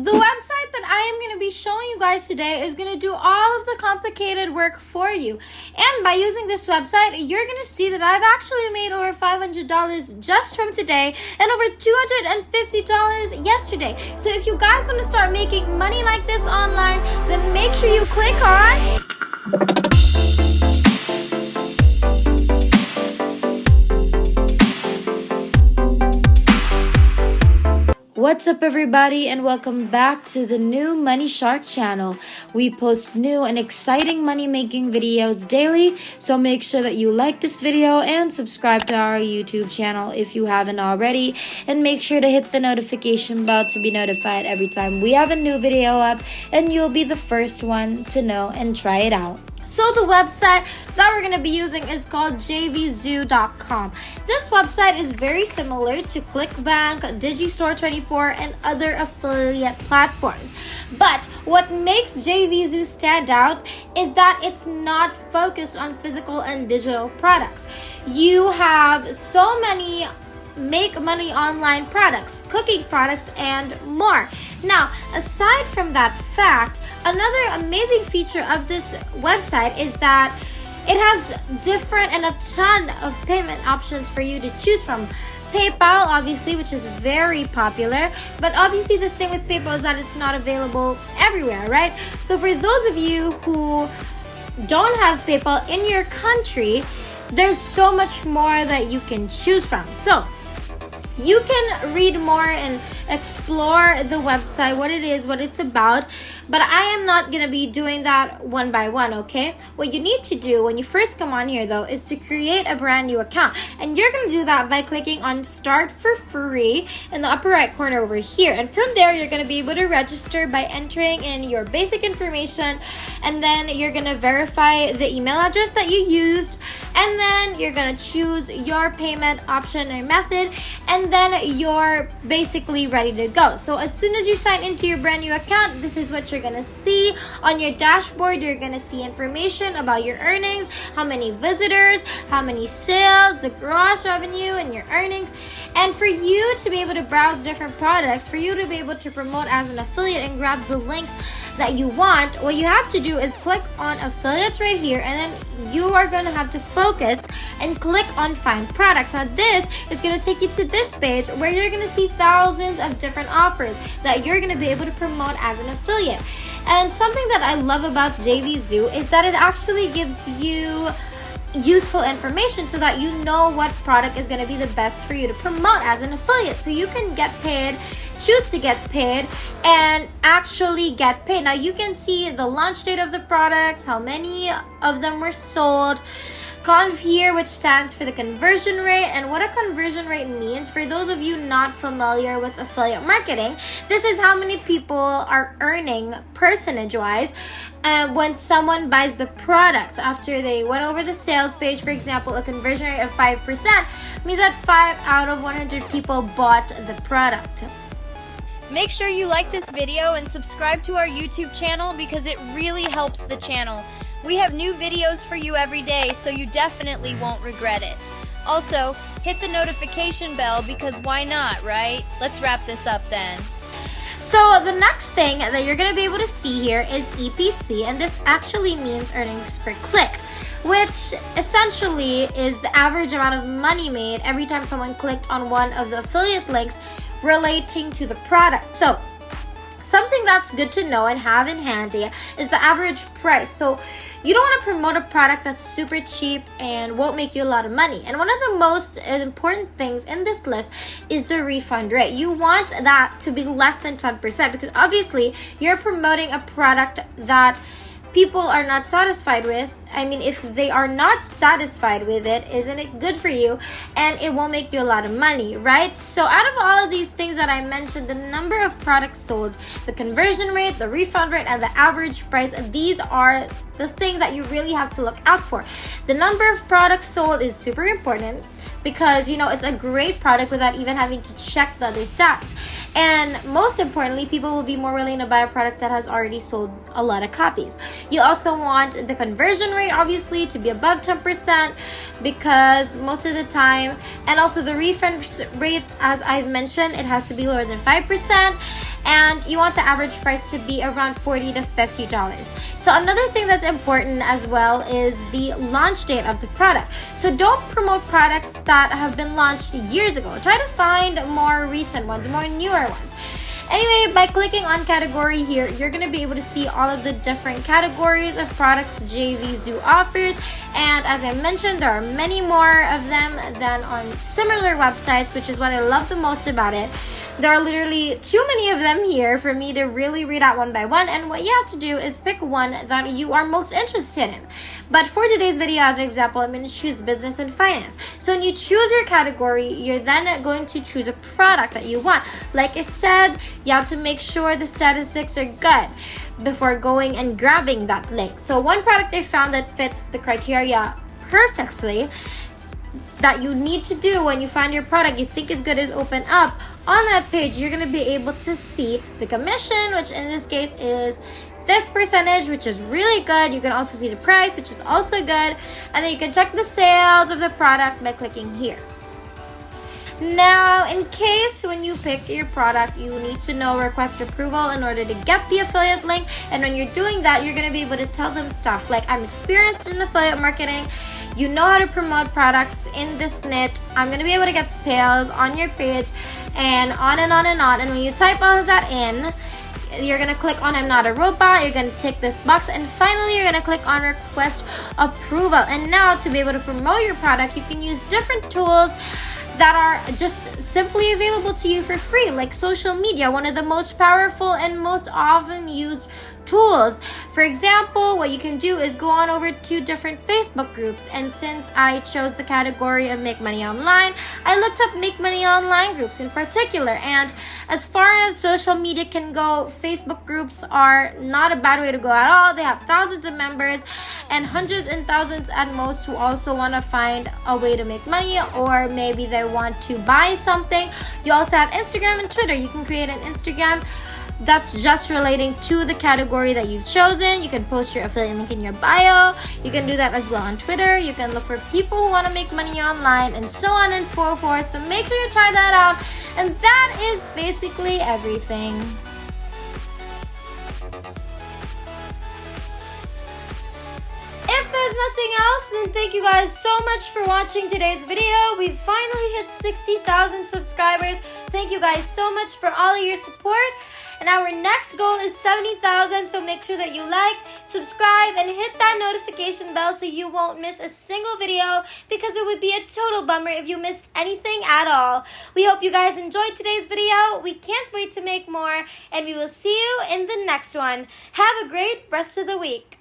The website that I am going to be showing you guys today is going to do all of the complicated work for you. And by using this website, you're going to see that I've actually made over $500 just from today and over $250 yesterday. So if you guys want to start making money like this online, then make sure you click on What's up, everybody, and welcome back to the new Money Shark channel. We post new and exciting money-making videos daily, so make sure that you like this video and subscribe to our YouTube channel if you haven't already, and make sure to hit the notification bell to be notified every time we have a new video up, and you'll be the first one to know and try it out. So the website that we're going to be using is called jvzoo.com. This website is very similar to ClickBank, Digistore24, and other affiliate platforms. But what makes JVZoo stand out is that it's not focused on physical and digital products. You have so many make money online products, cooking products, and more. Now, aside from that fact, another amazing feature of this website is that it has different and a ton of payment options for you to choose from. PayPal, obviously, which is very popular, but obviously the thing with PayPal is that it's not available everywhere, right? So for those of you who don't have PayPal in your country, there's so much more that you can choose from. So you can read more and explore the website, what it is, what it's about, but I am not going to be doing that one by one, okay? What you need to do when you first come on here, though, is to create a brand new account. And you're going to do that by clicking on Start for Free in the upper right corner over here. And from there, you're going to be able to register by entering in your basic information, and then you're going to verify the email address that you used, and then you're going to choose your payment option or method, and then you're basically ready to go. So as soon as you sign into your brand new account, this is what you're gonna see on your dashboard. You're gonna see information about your earnings, how many visitors, how many sales, the gross revenue, and your earnings. And for you to be able to browse different products, for you to be able to promote as an affiliate and grab the links that you want, what you have to do is click on affiliates right here, and then you are going to have to focus and click on find products. Now this is going to take you to this page where you're going to see thousands of different offers that you're going to be able to promote as an affiliate. And something that I love about JVZoo is that it actually gives you useful information so that you know what product is going to be the best for you to promote as an affiliate, so you can get paid, choose to get paid, and actually get paid. Now you can see the launch date of the products, how many of them were sold, conv here, which stands for the conversion rate. And what a conversion rate means, for those of you not familiar with affiliate marketing, this is how many people are earning percentage-wise when someone buys the products. After they went over the sales page, for example, a conversion rate of 5% means that 5 out of 100 people bought the product. Make sure you like this video and subscribe to our YouTube channel because it really helps the channel. We have new videos for you every day, so you definitely won't regret it. Also, hit the notification bell because why not, right? Let's wrap this up then. So the next thing that you're going to be able to see here is EPC, and this actually means earnings per click, which essentially is the average amount of money made every time someone clicked on one of the affiliate links relating to the product. So something that's good to know and have in handy is the average price. So you don't want to promote a product that's super cheap and won't make you a lot of money. And one of the most important things in this list is the refund rate. You want that to be less than 10% because obviously you're promoting a product that people are not satisfied with. I mean, if they are not satisfied with it, isn't it good for you? And it won't make you a lot of money, right? So out of all of these things that I mentioned, the number of products sold, the conversion rate, the refund rate, and the average price, these are the things that you really have to look out for. The number of products sold is super important because, you know, it's a great product without even having to check the other stats. And most importantly, people will be more willing to buy a product that has already sold a lot of copies. You also want the conversion rate, obviously, to be above 10% because most of the time, and also the refund rate, as I've mentioned, it has to be lower than 5%. and you want the average price to be around $40 to $50. So another thing that's important as well is the launch date of the product. So don't promote products that have been launched years ago. Try to find more recent ones, more newer ones. Anyway, by clicking on category here, you're going to be able to see all of the different categories of products JV Zoo offers. And as I mentioned, there are many more of them than on similar websites, which is what I love the most about it. There are literally too many of them here for me to really read out one by one, and what you have to do is pick one that you are most interested in. But for today's video, as an example, I'm going to choose business and finance. So when you choose your category, you're then going to choose a product that you want. Like I said, you have to make sure the statistics are good before going and grabbing that link. So one product I found that fits the criteria perfectly that you need to do when you find your product you think is good is open up. On that page, you're going to be able to see the commission, which in this case is this percentage, which is really good. You can also see the price, which is also good. And then you can check the sales of the product by clicking here. Now, in case when you pick your product, you need to know request approval in order to get the affiliate link. And when you're doing that, you're going to be able to tell them stuff like, I'm experienced in affiliate marketing. You know how to promote products in this niche. I'm going to be able to get sales on your page, and on and on and on. And when you type all of that in, you're going to click on I'm not a robot. You're going to tick this box, and finally you're going to click on request approval. And now to be able to promote your product, you can use different tools that are just simply available to you for free, like social media, one of the most powerful and most often used tools. For example, what you can do is go on over to different Facebook groups, and since I chose the category of Make Money Online, I looked up Make Money Online groups in particular. And as far as social media can go, Facebook groups are not a bad way to go at all. They have thousands of members and hundreds and thousands at most who also want to find a way to make money, or maybe they want to buy something. You also have Instagram and Twitter. You can create an Instagram that's just relating to the category that you've chosen. You can post your affiliate link in your bio. You can do that as well on Twitter. You can look for people who want to make money online, and so on and so forth. So make sure you try that out. And that is basically everything. If there's nothing else, then thank you guys so much for watching today's video. We finally hit 60,000 subscribers. Thank you guys so much for all of your support. And our next goal is 70,000, so make sure that you like, subscribe, and hit that notification bell so you won't miss a single video, because it would be a total bummer if you missed anything at all. We hope you guys enjoyed today's video. We can't wait to make more, and we will see you in the next one. Have a great rest of the week.